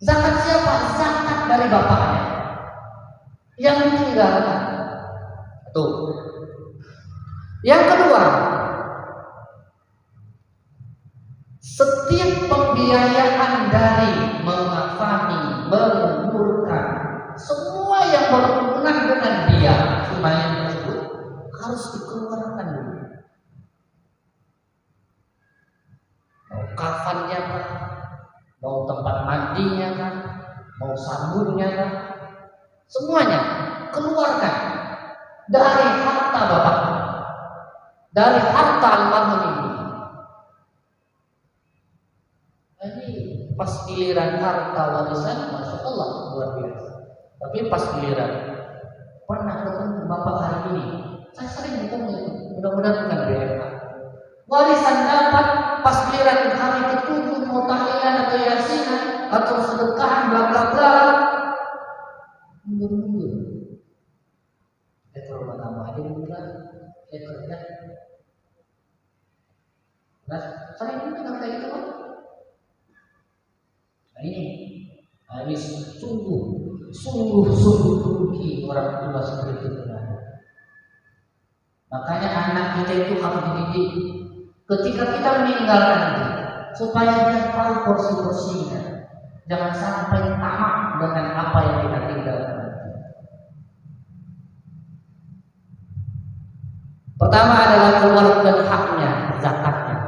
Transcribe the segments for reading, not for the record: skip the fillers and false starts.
Zakat siapa? Zakat dari bapaknya yang ditinggalkan. Tuh. Yang kedua, setiap pembiayaan dari mengafani, menguburkan, semua yang berhubungan dengan dia, sembahyang tersebut harus dikeluarkan dulu. Mau kafannya kah? Mau tempat mandinya kah? Mau sabunnya kah? Semuanya keluarkan dari harta bapak, dari harta almarhum ibu. Ini pas giliran harta warisan, masya Allah luar biasa. Tapi pas giliran pernah ketemu bapak hari ini, saya sering ketemu, mudah-mudahan bukan BMK. Warisan dapat pas giliran hari ketujuh mau tahlilan atau yasinan atau sedekahan bla bla bla, mundur-mundur. Kalau nama aja bukan, kerja. Nah, sering itu nggak kayak itu kan? Nah ini sungguh rugi orang tua seperti itu. Makanya anak kita itu harus dididik ketika kita meninggalkan itu, supaya dia tahu porsi-porsinya. Jangan sampai tamak dengan apa yang kita tinggalkan. Pertama adalah keluarkan haknya, zakatnya.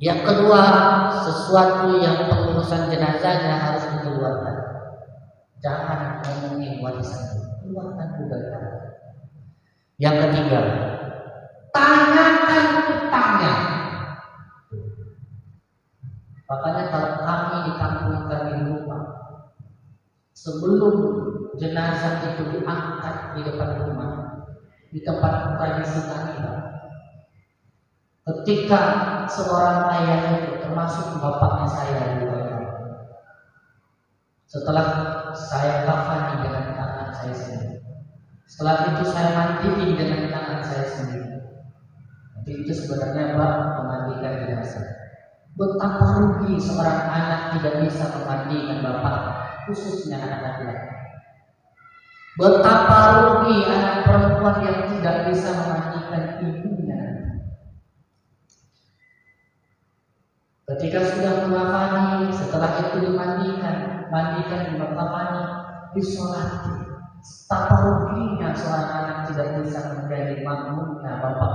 Yang kedua, sesuatu yang pengurusan jenazahnya harus dikeluarkan. Jangan ngomongin warisan, keluarkan juga. Yang ketiga, tanyakan utangnya. Makanya kalau kami di kampung kami di rumah, sebelum jenazah itu diangkat di depan rumah, di tempat tradisi kami, ketika seorang ayah itu, termasuk bapaknya saya juga, setelah saya kafani dengan tangan saya sendiri, setelah itu saya mandiin dengan tangan saya sendiri. Jadi itu sebenarnya memandikan jenazah. Betapa rugi seorang anak tidak bisa memandikan bapak, khususnya anak laki-laki. Betapa rugi anak perempuan yang tidak bisa memandikan ibunya. Ketika sudah mengafani, setelah itu mandikan di makafani, disolati. Betapa ruginya seorang anak tidak bisa menjadi makmumnya bapak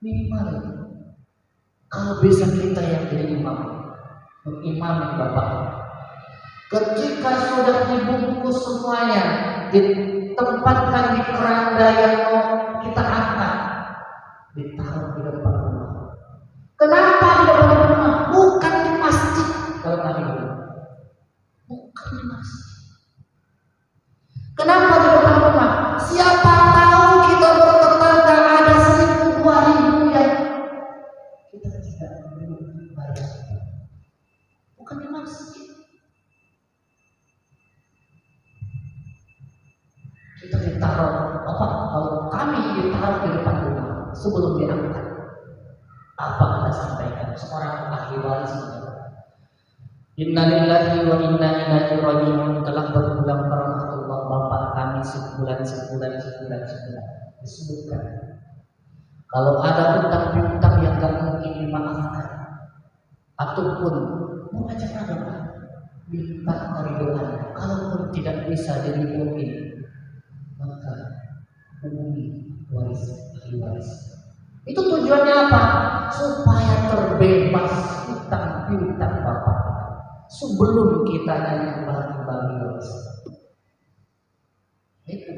minimal itu. Kalau bisa kita yang jadi imam, mengimami bapak. Ketika sudah dibungkus semuanya, ditempatkan di keranda yang mau kita angkat, ditaruh di depan rumah. Kenapa di depan rumah? Bukan di masjid. Kalau kami bukan di masjid. Kenapa di depan rumah? Siapa tahu kita bertetangga ada 1.000-2.000 yang kita tidak bayar. Bukan di masjid. Kita ditaruh apa? Kalau kami ditaruh di depan rumah sebelum diangkat, apa kita sampaikan? Seorang ahli waris Innalillahi wa inna ilaihi raji'un, telah berpulang ke rahmatullah bapak kami sebulan disebutkan. Kalau ada utang-utang yang tak mungkin dimaafkan, ataupun mengajak doa, minta keridoan. Kalaupun tidak bisa dipenuhi, maka hubungi ahli waris. Itu tujuannya apa? Supaya terbebas utang piutang bapak sebelum kita yang bagi waris. Itu.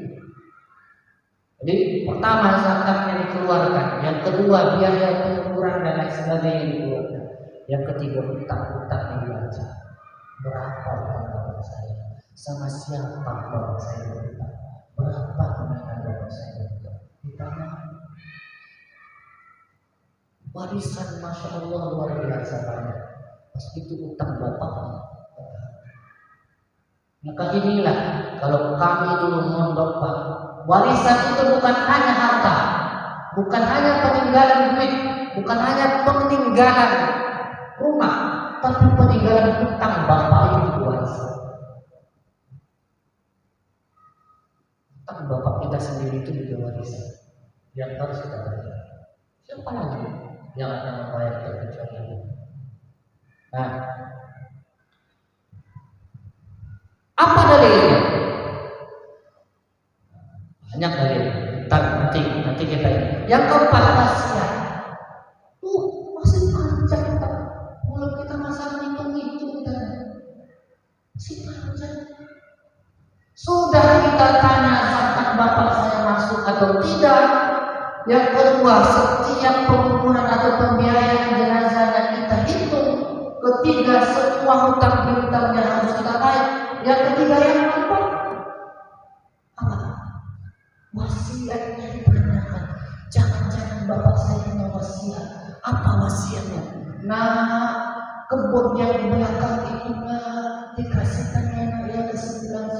Jadi pertama zakatnya dikeluarkan, yang kedua biaya pengukuran dan lain sebagainya dikeluarkan, yang ketiga utang-utang yang dibaca. Berapa utang bapak saya? Sama siapa bapak saya berutang? Berapa kemenangan bapak saya berutang? Ditanya. Warisan masya Allah luar biasa banyak. Pas itu utang bapak. Maka inilah kalau kami dulu mondok Pak, warisan itu bukan hanya harta, bukan hanya peninggalan duit, bukan hanya peninggalan rumah, tapi peninggalan utang bapak Tapi bapak kita sendiri itu juga warisan yang harus kita bayar. Siapa lagi yang akan membayar terkecuali? Nah, apa dalilnya? Banyak dalil. Nanti kita ini. Yang keempat, wasiat. Masih panjang kan? Kalau kita masalah hitung kan, masih panjang. Sudah kita tanya zakat bapak saya masuk atau tidak. Yang kedua, setiap pengukuran atau pembiayaan jenazah yang kita hitung. Ketiga, semua hutang piutangnya harus kita bayar. Yang ketiga, yang keempat, apa? Wasiatnya ditanyakan. Jangan-jangan bapak saya punya wasiat. Apa wasiatnya? Nah, kebun yang di belakang itu dikasihkan anaknya ke sebulan.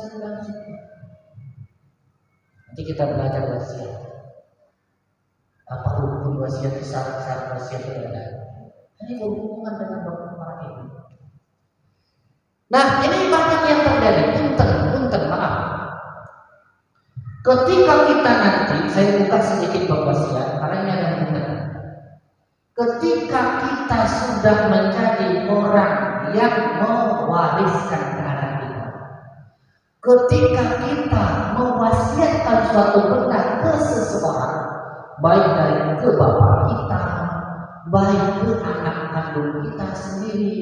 Nanti kita belajar wasiat. Apa hukum wasiat, syarat wasiat itu ada? Ini berhubungan dengan bapak ini. Nah, ini banyak yang terjadi. Punten, maaf. Ketika kita nanti, saya buka sedikit bab wasiat, karena ini ada benar. Ketika kita sudah menjadi orang yang mewariskan ke anak kita, ketika kita mewasiatkan suatu benda ke seseorang, baik dari ke bapak kita, baik ke anak kandung kita sendiri.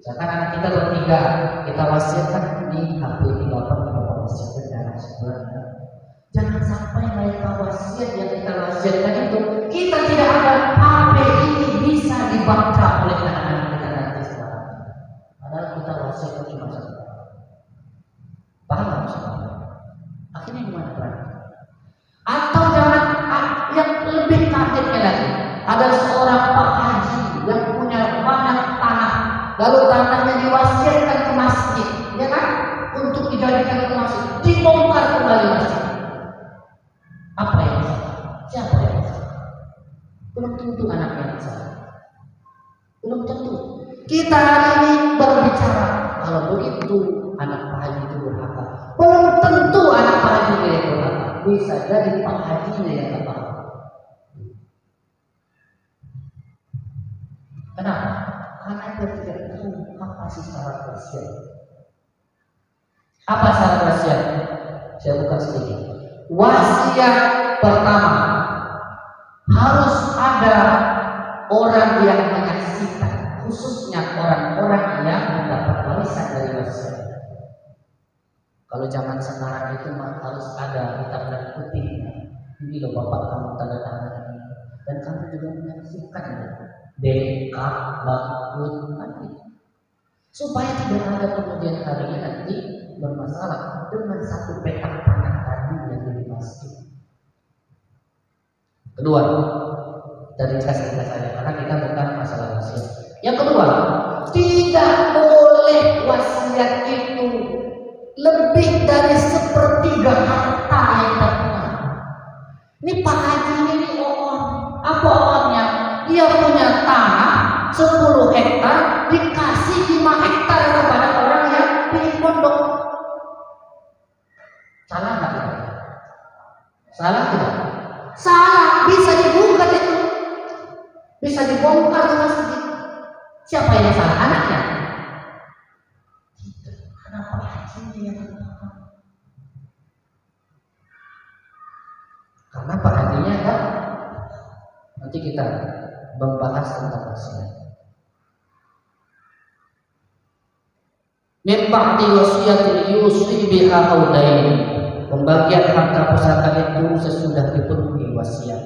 Misalkan anak kita bertiga, kita wasiatkan di HP di bapak wasiatkan darah sebenarnya. Jangan sampai mereka wasiat yang kita wasiatkan itu kita tidak ada HP ini bisa dibaca oleh anak-anak kita nanti sekarang. Padahal kita wasiatkan cuma satu. Paham maksudnya? Akhirnya gimana berarti? Atau jangan yang lebih kagetnya lagi, ada seorang Pak Haji yang punya banyak tanah, lalu tanahnya diwasiatkan ke masjid, ya kan? Untuk dijadikan ke masjid, dibongkar kembali masjid. Apa yang salah? Siapa yang salah? Belum tentu anaknya yang salah. Belum tentu. Kita hari ini berbicara kalau begitu anak Pak Haji itu berhak. Belum tentu anak Pak Haji yang berhak. Bisa jadi Pak Hajinya yang berhak. Kenapa? Karena dia tidak tahu apa sih syarat wasiat. Apa syarat wasiat? Saya buka sedikit. Wasiat pertama, harus ada orang yang menyaksikan, khususnya orang-orang yang mendapat warisan dari wasiat. Kalau zaman sekarang itu harus ada hitam dan putihnya. Ini loh bapak kamu tanda tangan ini, dan kamu juga menyaksikan BK bakut nanti, supaya tidak ada kemudian harinya nanti bermasalah dengan satu petak tanah tadi yang dimasuki. Kedua, dari kasih saja karena kita bukan masalah wasiat. Yang kedua, tidak boleh wasiat itu lebih dari sepertiga harta yang kita punya. Ini Pak Haji ini apa orangnya? Dia punya tanah 10 hektar dikasih 5 hektar kepada orang yang ingin pondok. Salah nggak? Salah tidak? Salah, bisa dibongkar itu, bisa dibongkar ke masjid. Siapa yang salah? Anaknya? Tidak. Kenapa hajinya yang salah? Karena Pak Hajinya enggak. Nanti kita membahas tentang wasiat. Min ba'di wasiyatin yusi biha audain. Pembagian harta pusaka itu sesudah dipenuhi wasiat.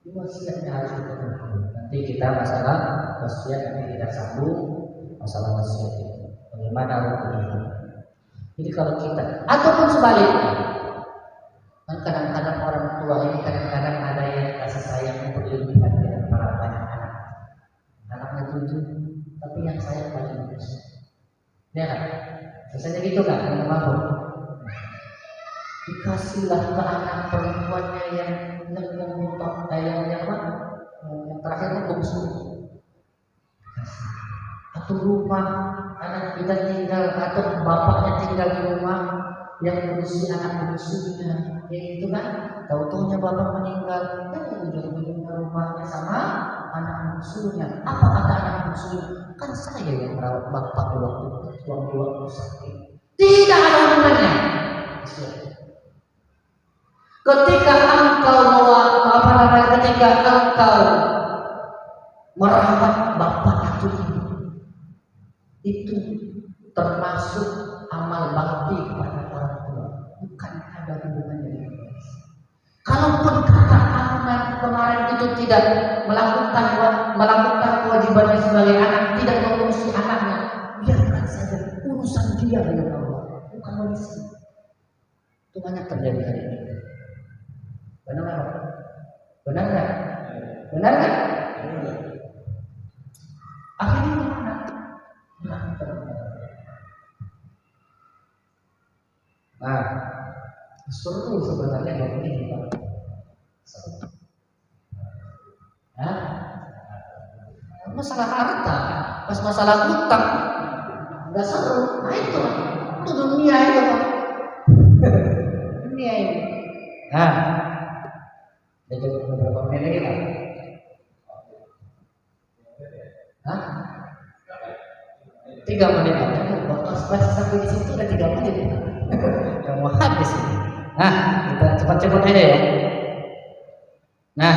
Wasiatnya harus dipenuhi. Nanti kita masalah wasiat, nanti kita sambung masalah wasiat itu. Bagaimana hukumnya? Jadi kalau kita, ataupun sebaliknya, kan kadang-kadang orang tua ini kadang-kadang ada yang kasih sayang berlebihan dengan para banyak anak. Anaknya 7, tapi yang sayang paling bagus. Ya kan? Biasanya gitu kan? Yang mampu. Dikasihlah ke anak perempuannya yang yang terakhir itu bungsu. satu rumah anak kita tinggal atau bapaknya tinggal di rumah yang ngurusi anak bungsunya, ya itu kan, tahu-taunya bapak meninggal, dan ujung-ujungnya rumahnya sama anak bungsunya. Apa kata anak bungsunya? Kan saya yang merawat bapak di waktu sakit. Tidak ada hubungannya. Ketika engkau merawat bapak atau ibu, itu termasuk amal bakti kepada orang tua, bukan ada hubungannya dengan Islam. Kalaupun kakak Ahmad kemarin itu tidak melakukan kewajibannya sebagai anak, tidak mengurusi anaknya, biarkan saja, urusan dia dengan Allah, bukan manusia. Itu banyak terjadi hari ini. Benar nggak? Benar nggak? Benar nggak? Akhirnya mana? Nah, seru sebenarnya dari ini Pak. Hah? Masalah harta, pas masalah utang, nggak seru. Nah itu dunia itu Pak. Dunia ini. Nah, ada beberapa menit lagi Pak. Hah? 3 menit aja. Pas sampai di situ ada 3 menit. Yang mau habis ini. Nah, kita cepat-cepat aja ya. Nah,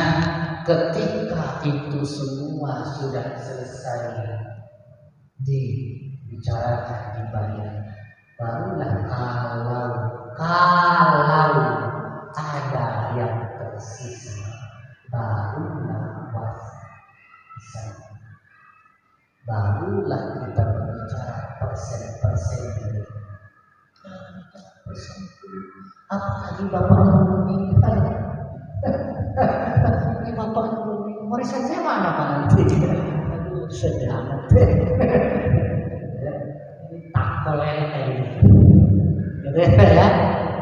ketika itu semua sudah selesai dibicarakan, dibayar, barulah kalau ada yang tersisa, barulah barulah kita berbicara persen ini. Apalagi bapaknya meninggal. Ini bapaknya meninggal. Warisan saya mana Pak nanti? Aduh, sedih amat. Tak boleh kayak gitu ya.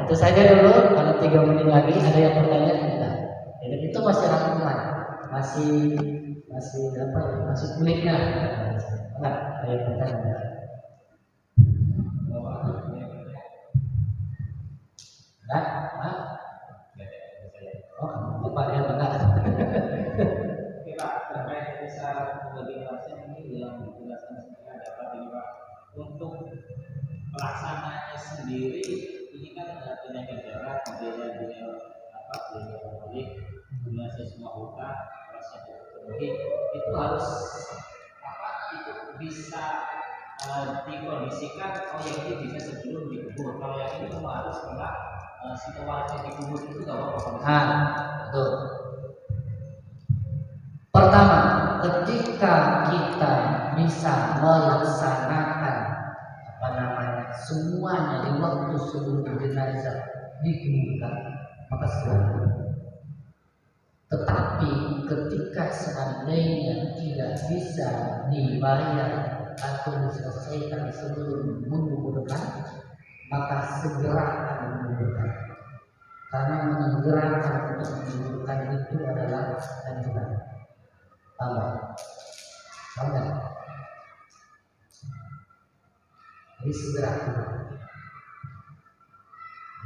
Itu saja dulu. Kalau 3 menit lagi ada yang bertanya enggak? Jadi itu masih rangkuman, masih apa ya? Masih kulitnya. Enggak, ada yang bertanya enggak? Enggak? Oh, lupa ya enggak? Kita terkait bisa membagi pasien ini yang dijelaskan sebenarnya dapat ini Pak. Untuk pelaksanaannya sendiri ini kan penyakit darat, kemudian dia balik, kemudian semua hutang, prosesnya terpenuhi, itu harus itu bisa dikondisikan. Oh yang ini bisa sebelum dikubur, kalau yang ini cuma harus setelah situasi dikubur itu nggak apa-apa. Betul. Pertama, ketika kita bisa melaksanakan semuanya di waktu sebelum jenazah dikuburkan, maka silakan. Tetapi ketika seandainya tidak bisa dibayar atau diselesaikan sebelum menguburkan, maka segerakan menguburkan. Karena menggerakan untuk menguburkan itu adalah anjuran. Tambah. Jadi segera.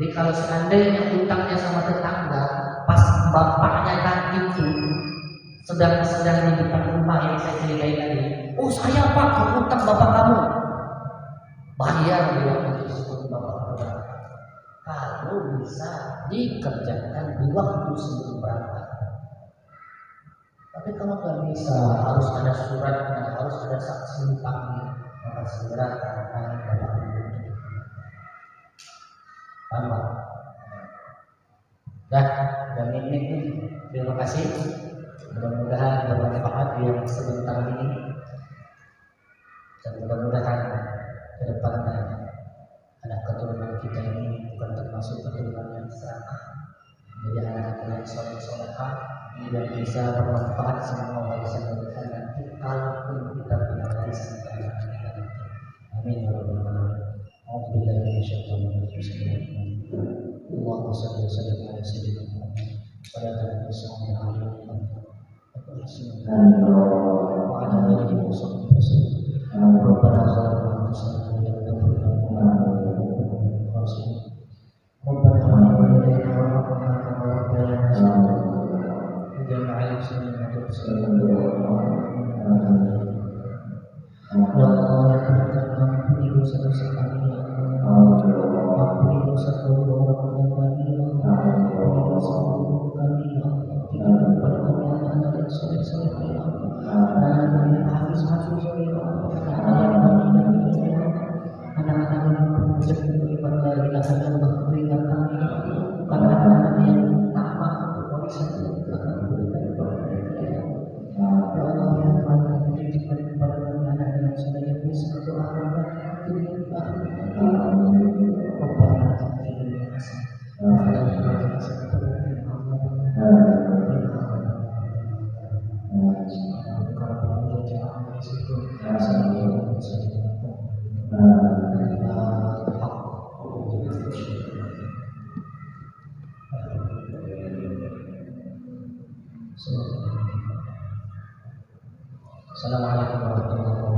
Jadi kalau seandainya hutangnya sama tetangga, pas bapaknya nanti itu sedang di depan rumah yang saya ceritain tadi, oh saya Pak hutang bapak kamu, bayar di waktu itu sebelum bapak berangkat. Kalau bisa dikerjakan di waktu sebelum berangkat. Tapi kalau nggak bisa, harus ada suratnya, harus ada saksi hutangnya, maka segera tangani bapak kamu. Tambah. Dan ini terima kasih. Mudah-mudahan bermanfaat yang sebentar ini, dan mudah-mudahan ke depannya anak keturunan kita ini bukan termasuk keturunan yang serakah, menjadi anak yang soleh-solehah yang bisa bermanfaat semua warisan kita nanti, kalaupun kita punya warisan kita nanti. Amin ya rabbal alamin. Alhamdulillah Allahumma shalli wa sallim ala sayyidina Muhammad wa ala alihi wa sahbihi wa ala alihi wa sahbihi. ربنا ظلمنا أنفسنا وإن لم تغفر لنا وترحمنا ربنا وآتنا وارحمنا كما ربنا صغيرا وجعلنا على مسلمين Ya Allah, ya Tuhan kami, ampuni dosa-dosa kami, ya Allah. Ampuni dosa kedua orang tua kami, ya Allah. Ampuni dosa guru kami, ya Allah. Berikan kepada kami anak-anak yang soleh-soleh, ya Allah. Anak-anak yang hafiz-hafiz, ya Allah. Anak-anak yang nabi, ya Allah. Anak-anak yang berusaha beriman la ilaha illallah, berikan kami, ya Allah. Anak-anak yang tak mampu warisan itu akan berikan kepada mereka, ya Allah. Ya Allah, ya Tuhan kami, berikan kepada kami anak yang soleh yang bisa berdoakan dunia akhirat. Rabbana atina fid dunya hasanah wa fil akhirati hasanah wa qina Assalamualaikum warahmatullahi wabarakatuh.